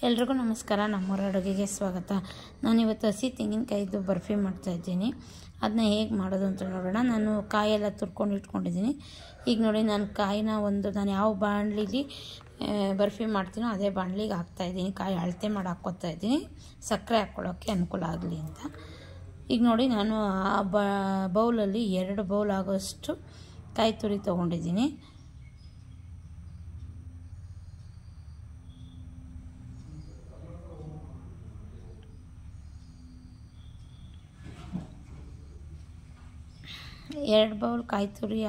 ಎಲ್ರಿಗೂ ನಮಸ್ಕಾರ. ನಮ್ಮೂರ ಅಡುಗೆಗೆ ಸ್ವಾಗತ. ನಾನಿವತ್ತು ಹಸಿ ತೆಂಗಿನಕಾಯಿದು ಬರ್ಫಿ ಮಾಡ್ತಾಯಿದ್ದೀನಿ. ಅದನ್ನ ಹೇಗೆ ಮಾಡೋದು ಅಂತ ನೋಡೋಣ. ನಾನು ಕಾಯೆಲ್ಲ ತುರ್ಕೊಂಡು ಇಟ್ಕೊಂಡಿದ್ದೀನಿ. ಈಗ ನೋಡಿ, ನಾನು ಯಾವ ಬಾಣಲಿಲಿ ಬರ್ಫಿ ಮಾಡ್ತೀನೋ ಅದೇ ಬಾಣಲಿಗೆ ಹಾಕ್ತಾಯಿದ್ದೀನಿ. ಕಾಯಿ ಅಳತೆ ಮಾಡಿ ಹಾಕ್ಕೊತಾಯಿದ್ದೀನಿ, ಸಕ್ಕರೆ ಹಾಕ್ಕೊಳ್ಳೋಕ್ಕೆ ಅನುಕೂಲ ಆಗಲಿ ಅಂತ. ಈಗ ನೋಡಿ, ನಾನು ಆ ಬೌಲಲ್ಲಿ 2 ಬೌಲ್ ಆಗೋಷ್ಟು ಕಾಯಿ ತುರಿ ತೊಗೊಂಡಿದ್ದೀನಿ. ಎರಡು ಬೌಲ್ ಕಾಯಿ ತುರಿ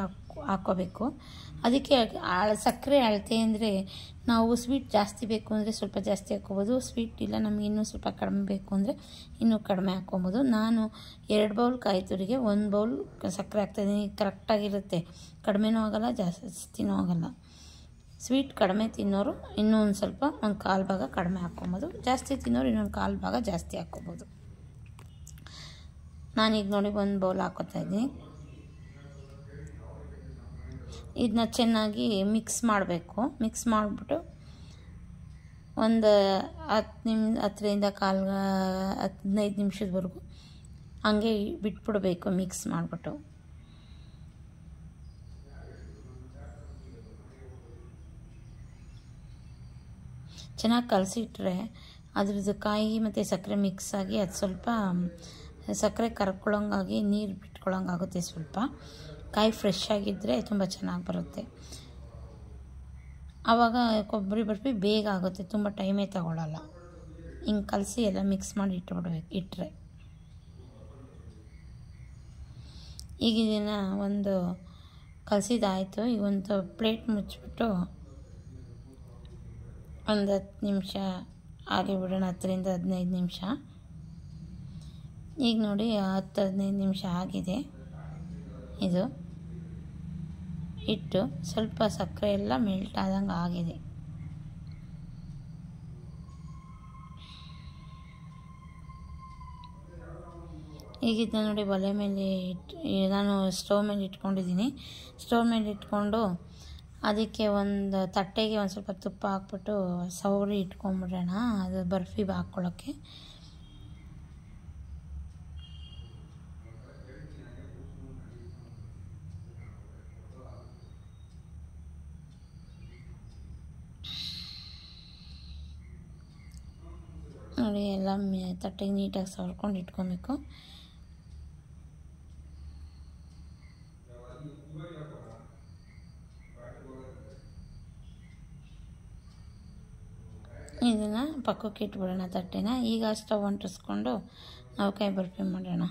ಹಾಕ್ಕೋಬೇಕು. ಅದಕ್ಕೆ ಸಕ್ಕರೆ ಅಳತೆ ಅಂದರೆ, ನಾವು ಸ್ವೀಟ್ ಜಾಸ್ತಿ ಬೇಕು ಅಂದರೆ ಸ್ವಲ್ಪ ಜಾಸ್ತಿ ಹಾಕ್ಕೋಬೋದು. ಸ್ವೀಟ್ ಇಲ್ಲ, ನಮಗೆ ಇನ್ನೂ ಸ್ವಲ್ಪ ಕಡಿಮೆ ಬೇಕು ಅಂದರೆ ಇನ್ನೂ ಕಡಿಮೆ ಹಾಕ್ಕೊಬೋದು. ನಾನು 2 ಬೌಲ್ ಕಾಯಿ ತುರಿಗೆ 1 ಬೌಲ್ ಸಕ್ಕರೆ ಹಾಕ್ತಾಯಿದ್ದೀನಿ. ಕರೆಕ್ಟಾಗಿರುತ್ತೆ, ಕಡಿಮೆನೂ ಆಗೋಲ್ಲ, ಜಾಸ್ತಿನೂ ಆಗೋಲ್ಲ. ಸ್ವೀಟ್ ಕಡಿಮೆ ತಿನ್ನೋರು ಇನ್ನೂ ಒಂದು 1/4 ಭಾಗ ಕಡಿಮೆ ಹಾಕ್ಕೊಬೋದು. ಜಾಸ್ತಿ ತಿನ್ನೋರು ಇನ್ನೊಂದು 1/4 ಭಾಗ ಜಾಸ್ತಿ ಹಾಕ್ಕೊಬೋದು. ನಾನೀಗ ನೋಡಿ 1 ಬೌಲ್ ಹಾಕ್ಕೊತಾಯಿದ್ದೀನಿ. ಇದನ್ನ ಚೆನ್ನಾಗಿ ಮಿಕ್ಸ್ ಮಾಡಬೇಕು. ಮಿಕ್ಸ್ ಮಾಡಿಬಿಟ್ಟು ಒಂದು 10ರಿಂದ 15 ನಿಮಿಷದವರೆಗೂ ಹಂಗೆ ಬಿಟ್ಬಿಡಬೇಕು. ಮಿಕ್ಸ್ ಮಾಡಿಬಿಟ್ಟು ಚೆನ್ನಾಗಿ ಕಲಸಿಟ್ರೆ ಅದ್ರದ್ದು ಕಾಯಿ ಮತ್ತು ಸಕ್ಕರೆ ಮಿಕ್ಸ್ ಆಗಿ ಅದು ಸ್ವಲ್ಪ ಸಕ್ಕರೆ ಕರ್ಕೊಳ್ಳೋಂಗಾಗಿ ನೀರು ಬಿಟ್ಕೊಳ್ಳೋಂಗಾಗುತ್ತೆ. ಸ್ವಲ್ಪ ಕಾಯಿ ಫ್ರೆಶ್ ಆಗಿದ್ದರೆ ತುಂಬ ಚೆನ್ನಾಗಿ ಬರುತ್ತೆ. ಆವಾಗ ಕೊಬ್ಬರಿ ಬರ್ಫಿ ಬೇಗ ಆಗುತ್ತೆ, ತುಂಬ ಟೈಮೇ ತಗೊಳ್ಳಲ್ಲ. ಹಿಂಗೆ ಕಲಸಿ ಎಲ್ಲ ಮಿಕ್ಸ್ ಮಾಡಿ ಇಟ್ಟರೆ ಈಗ ಇದನ್ನು ಒಂದು ಕಲಸಿದಾಯಿತು. ಈಗ ಒಂದು ಪ್ಲೇಟ್ ಮುಚ್ಚಿಬಿಟ್ಟು ಒಂದು 10 ನಿಮಿಷ ಹಾಗೆ ಬಿಡೋಣ. 10ರಿಂದ 15 ನಿಮಿಷ. ಈಗ ನೋಡಿ, 10-15 ನಿಮಿಷ ಆಗಿದೆ. ಇದು ಇಟ್ಟು ಸ್ವಲ್ಪ ಸಕ್ಕರೆ ಎಲ್ಲ ಮೆಲ್ಟ್ ಆದಂಗೆ ಆಗಿದೆ. ಈಗ ಇದನ್ನ ನೋಡಿ, ಒಲೆ ಮೇಲೆ ನಾನು ಸ್ಟವ್ ಮೇಲೆ ಇಟ್ಕೊಂಡಿದ್ದೀನಿ. ಸ್ಟವ್ ಮೇಲೆ ಇಟ್ಕೊಂಡು ಅದಕ್ಕೆ ಒಂದು ತಟ್ಟೆಗೆ ಒಂದು ಸ್ವಲ್ಪ ತುಪ್ಪ ಹಾಕ್ಬಿಟ್ಟು ಸವರಿ ಇಟ್ಕೊಂಡ್ಬಿಡೋಣ, ಅದು ಬರ್ಫಿ ಹಾಕ್ಕೊಳ್ಳೋಕ್ಕೆ. ನೋಡಿ, ಎಲ್ಲ ತಟ್ಟೆಗೆ ನೀಟಾಗಿ ಸವರ್ಕೊಂಡು ಇಟ್ಕೊಬೇಕು. ಇದನ್ನು ಪಕ್ಕಕ್ಕೆ ಇಟ್ಬಿಡೋಣ ತಟ್ಟೆನ. ಈಗ ಸ್ಟವ್ ಅಂಟಿಸ್ಕೊಂಡು ನಾವು ಕಾಯಿ ಬರ್ಫಿ ಮಾಡೋಣ.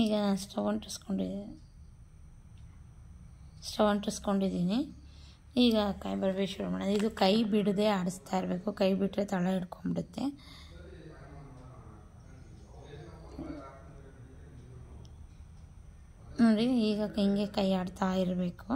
ಈಗ ನಾನು ಸ್ಟವ್ ಅಂಟಿಸ್ಕೊಂಡಿದ್ದೀನಿ. ಈಗ ಕಾಯಿ ಬರ್ಫಿ ಶುರು ಮಾಡೋದು. ಇದು ಕೈ ಬಿಡದೆ ಆಡಿಸ್ತಾ ಇರಬೇಕು. ಕೈ ಬಿಟ್ಟರೆ ತಳ ಹಿಡ್ಕೊಂಡ್ಬಿಡುತ್ತೆ. ನೋಡಿ, ಈಗ ಹಿಂಗೆ ಕೈ ಆಡ್ತಾ ಇರಬೇಕು.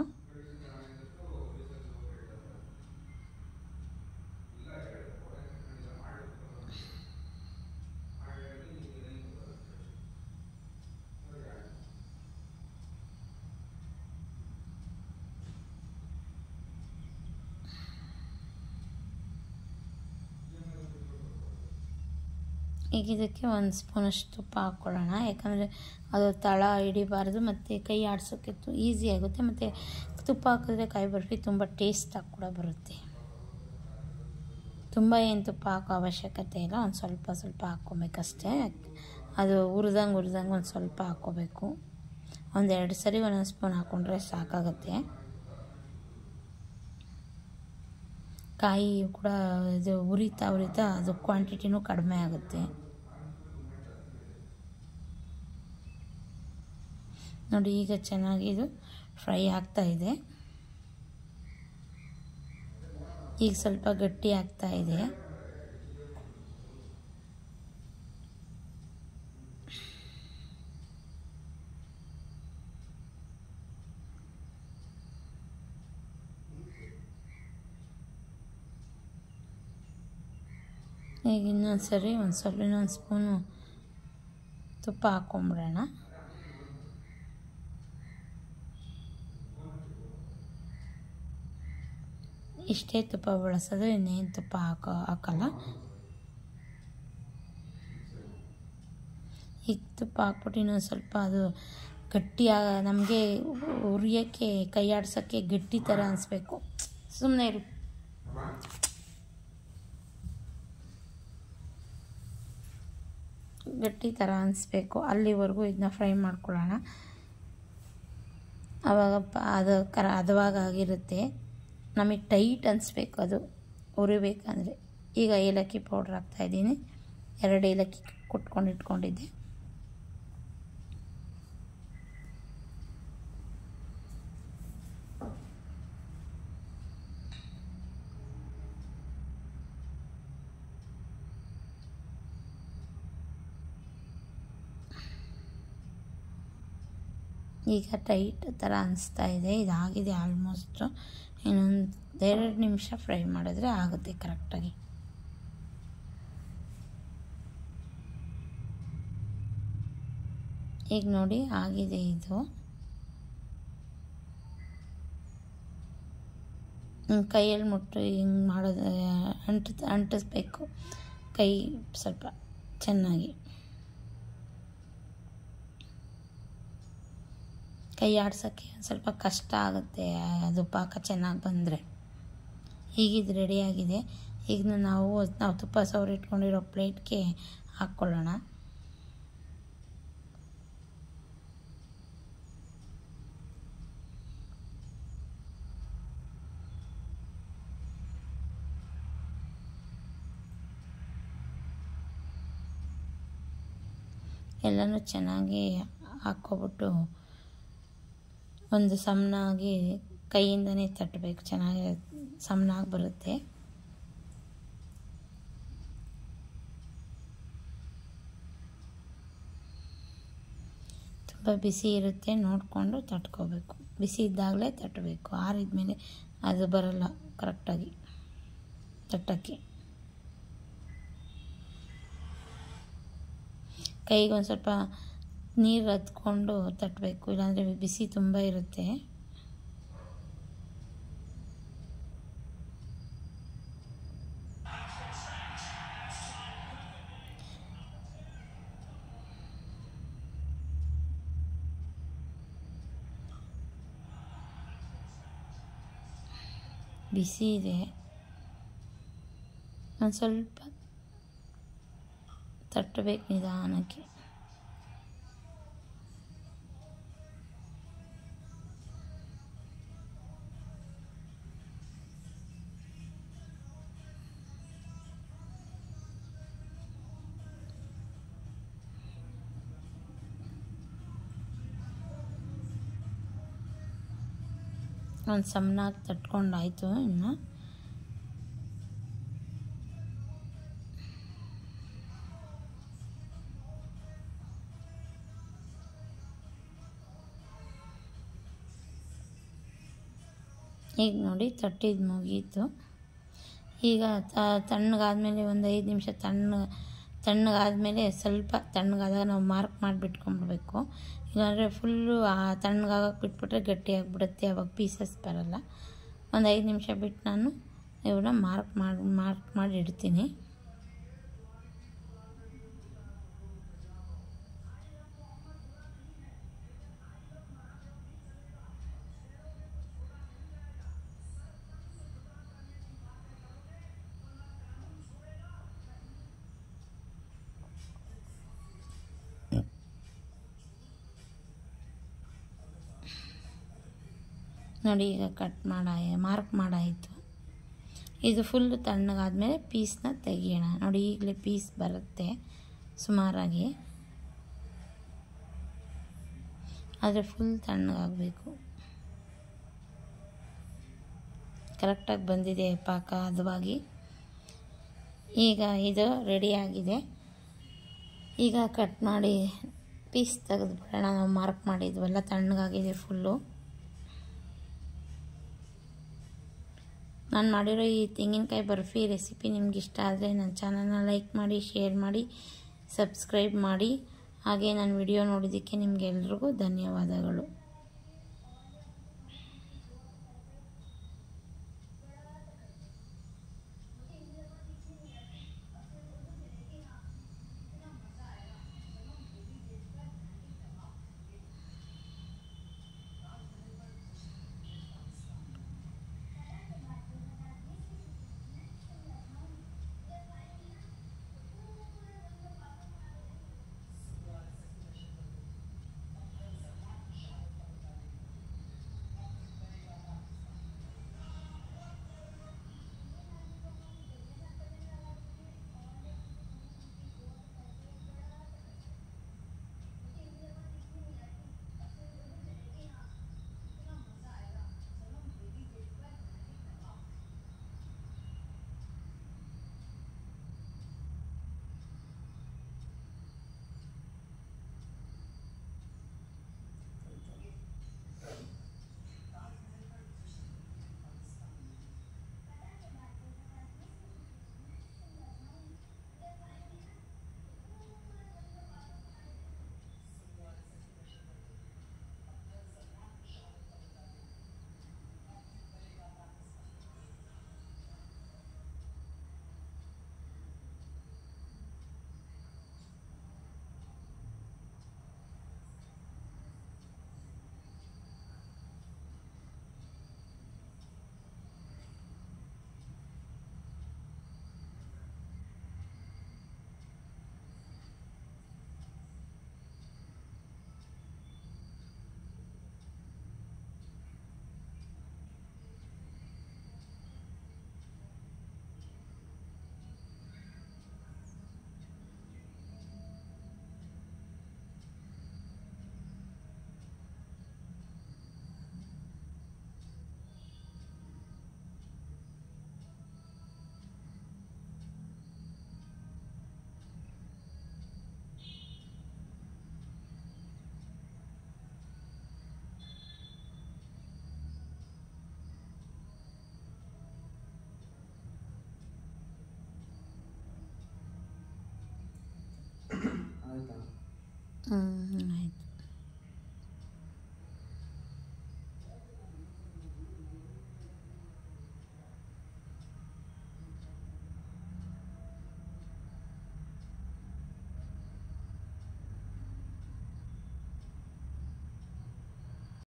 ಈಗ ಇದಕ್ಕೆ 1 ಸ್ಪೂನಷ್ಟು ತುಪ್ಪ ಹಾಕ್ಕೊಳ್ಳೋಣ. ಯಾಕಂದರೆ ಅದು ತಳ ಹಿಡಿಬಾರ್ದು ಮತ್ತು ಕೈ ಆಡಿಸೋಕ್ಕೆ ಈಸಿ ಆಗುತ್ತೆ. ಮತ್ತು ತುಪ್ಪ ಹಾಕಿದ್ರೆ ಕಾಯಿ ಬರ್ಫಿ ತುಂಬ ಟೇಸ್ಟಾಗಿ ಕೂಡ ಬರುತ್ತೆ. ತುಂಬ ಏನು ತುಪ್ಪ ಹಾಕೋ ಅವಶ್ಯಕತೆ ಇಲ್ಲ, ಒಂದು ಸ್ವಲ್ಪ ಹಾಕ್ಕೊಬೇಕಷ್ಟೇ. ಅದು ಹುರಿದಂಗೆ ಒಂದು ಸ್ವಲ್ಪ ಹಾಕ್ಕೋಬೇಕು. 1-2 ಸರಿ 1 ಸ್ಪೂನ್ ಹಾಕ್ಕೊಂಡ್ರೆ ಸಾಕಾಗುತ್ತೆ. ಕಾಯಿ ಕೂಡ ಇದು ಉರಿತಾ ಅದು ಕ್ವಾಂಟಿಟಿನೂ ಕಡಿಮೆ ಆಗುತ್ತೆ. ನೋಡಿ, ಈಗ ಚೆನ್ನಾಗಿ ಇದು ಫ್ರೈ ಆಗ್ತಾ ಇದೆ. ಈಗ ಸ್ವಲ್ಪ ಗಟ್ಟಿ ಆಗ್ತಾ ಇದೆ. ಈಗ ಇನ್ನೊಂದು ಸರಿ ಇನ್ನೊಂದು ಸ್ಪೂನು ತುಪ್ಪ ಹಾಕ್ಕೊಂಬಿಡೋಣ. ಇಷ್ಟೇ ತುಪ್ಪ ಬಳಸೋದು, ಇನ್ನೇನು ತುಪ್ಪ ಹಾಕಲ್ಲ. ಈಗ ತುಪ್ಪ ಹಾಕ್ಬಿಟ್ಟು ಇನ್ನೊಂದು ಸ್ವಲ್ಪ ಅದು ಗಟ್ಟಿಯಾಗ ನಮಗೆ ಹುರಿಯೋಕ್ಕೆ ಕೈ ಆಡ್ಸೋಕ್ಕೆ ಗಟ್ಟಿ ಥರ ಅನಿಸ್ಬೇಕು. ಸುಮ್ಮನೆ ಇರು. ಗಟ್ಟಿ ಥರ ಅನಿಸ್ಬೇಕು, ಅಲ್ಲಿವರೆಗೂ ಇದನ್ನ ಫ್ರೈ ಮಾಡ್ಕೊಳ್ಳೋಣ. ಆವಾಗ ಅದು ಹದವಾಗಿರುತ್ತೆ. ನಮಗೆ ಟೈಟ್ ಅನಿಸ್ಬೇಕು ಅದು ಹುರಿಬೇಕಂದ್ರೆ. ಈಗ ಏಲಕ್ಕಿ ಪೌಡ್ರ್ ಹಾಕ್ತಾಯಿದ್ದೀನಿ. 2 ಏಲಕ್ಕಿ ಇಟ್ಕೊಂಡಿದ್ದೆ. ಈಗ ಟೈಟ್ ಥರ ಅನಿಸ್ತಾ ಇದೆ. ಇದಾಗಿದೆ ಆಲ್ಮೋಸ್ಟು. ಇನ್ನೊಂದು 2 ನಿಮಿಷ ಫ್ರೈ ಮಾಡಿದ್ರೆ ಆಗುತ್ತೆ ಕರೆಕ್ಟಾಗಿ. ಈಗ ನೋಡಿ ಆಗಿದೆ ಇದು. ಕೈಯಲ್ಲಿ ಮುಟ್ಟು ಹಿಂಗೆ ಮಾಡೋದು, ಅಂಟಿಸ್ಬೇಕು ಕೈ ಸ್ವಲ್ಪ ಚೆನ್ನಾಗಿ. ಕೈ ಆಡ್ಸೋಕ್ಕೆ ಸ್ವಲ್ಪ ಕಷ್ಟ ಆಗುತ್ತೆ ಅದು ಪಾಕ ಚೆನ್ನಾಗಿ ಬಂದರೆ. ಹೀಗಿದು ರೆಡಿಯಾಗಿದೆ. ಈಗ ನಾವು ತುಪ್ಪ ಸವರಿ ಇಟ್ಕೊಂಡಿರೋ ಪ್ಲೇಟ್ಗೆ ಹಾಕ್ಕೊಳ್ಳೋಣ. ಎಲ್ಲನೂ ಚೆನ್ನಾಗಿ ಹಾಕ್ಕೊಬಿಟ್ಟು ಒಂದು ಸಮನಾಗಿ ಕೈಯಿಂದನೇ ತಟ್ಟಬೇಕು. ಚೆನ್ನಾಗಿ ಸಮನಾಗಿ ಬರುತ್ತೆ. ತುಂಬ ಬಿಸಿ ಇರುತ್ತೆ, ನೋಡಿಕೊಂಡು ತಟ್ಕೋಬೇಕು. ಬಿಸಿ ಇದ್ದಾಗಲೇ ತಟ್ಟಬೇಕು, ಆರಿದ ಮೇಲೆ ಅದು ಬರಲ್ಲ ಕರೆಕ್ಟಾಗಿ ತಟ್ಟಕ್ಕೆ. ಕೈಗೆ ಒಂದು ಸ್ವಲ್ಪ ನೀರು ಹತ್ಕೊಂಡು ತಟ್ಟಬೇಕು, ಇಲ್ಲಾಂದರೆ ಬಿಸಿ ತುಂಬ ಇರುತ್ತೆ. ಬಿಸಿ ಇದೆ, ಒಂದು ಸ್ವಲ್ಪ ತಟ್ಟಬೇಕು ನಿಧಾನಕ್ಕೆ. ಒಂದು ಸಮನಾಗಿ ತಟ್ಕೊಂಡಾಯಿತು. ಇನ್ನು ಈಗ ನೋಡಿ ತಟ್ಟಿದ್ದು ಮುಗೀತು. ಈಗ ತಣ್ಣಗಾದ್ಮೇಲೆ ಒಂದು 5 ನಿಮಿಷ ತಣ್ಣಗಾದ್ಮೇಲೆ ಸ್ವಲ್ಪ ತಣ್ಣಗಾದಾಗ ನಾವು ಮಾರ್ಕ್ ಮಾಡಿಬಿಟ್ಕೊಂಡ್ಬಿಡ್ಬೇಕು. ಇಲ್ಲಾಂದರೆ ಫುಲ್ಲು ತಣ್ಣಗಾಗಕ್ಕೆ ಬಿಟ್ಬಿಟ್ರೆ ಗಟ್ಟಿಯಾಗಿಬಿಡುತ್ತೆ, ಅವಾಗ ಪೀಸಸ್ ಬರಲ್ಲ. ಒಂದು 5 ನಿಮಿಷ ಬಿಟ್ಟು ನಾನು ಇವನ್ನ ಮಾರ್ಕ್ ಮಾಡಿ ಇಡ್ತೀನಿ. ನೋಡಿ ಈಗ ಮಾರ್ಕ್ ಮಾಡಾಯಿತು. ಇದು ಫುಲ್ಲು ತಣ್ಣಗಾದ್ಮೇಲೆ ಪೀಸ್ನ ತೆಗಿಯೋಣ. ನೋಡಿ ಈಗಲೇ ಪೀಸ್ ಬರುತ್ತೆ ಸುಮಾರಾಗಿ, ಆದರೆ ಫುಲ್ ತಣ್ಣಗಾಗಬೇಕು. ಕರೆಕ್ಟಾಗಿ ಬಂದಿದೆ ಪಾಕ ಹದವಾಗಿ. ಈಗ ಇದು ರೆಡಿಯಾಗಿದೆ. ಈಗ ಕಟ್ ಮಾಡಿ ಪೀಸ್ ತೆಗೆದುಬಿಡೋಣ. ನಾವು ಮಾರ್ಕ್ ಮಾಡಿದ್ವಲ್ಲ, ತಣ್ಣಗಾಗಿದೆ ಫುಲ್ಲು. ನಾನು ಮಾಡಿರೋ ಈ ತೆಂಗಿನಕಾಯಿ ಬರ್ಫಿ ರೆಸಿಪಿ ನಿಮ್ಗೆ ಇಷ್ಟ ಆದರೆ ನನ್ನ ಚಾನಲ್ನ ಲೈಕ್ ಮಾಡಿ, ಶೇರ್ ಮಾಡಿ, ಸಬ್ಸ್ಕ್ರೈಬ್ ಮಾಡಿ. ಹಾಗೆ ನನ್ನ ವಿಡಿಯೋ ನೋಡಿದ್ದಕ್ಕೆ ನಿಮಗೆಲ್ರಿಗೂ ಧನ್ಯವಾದಗಳು.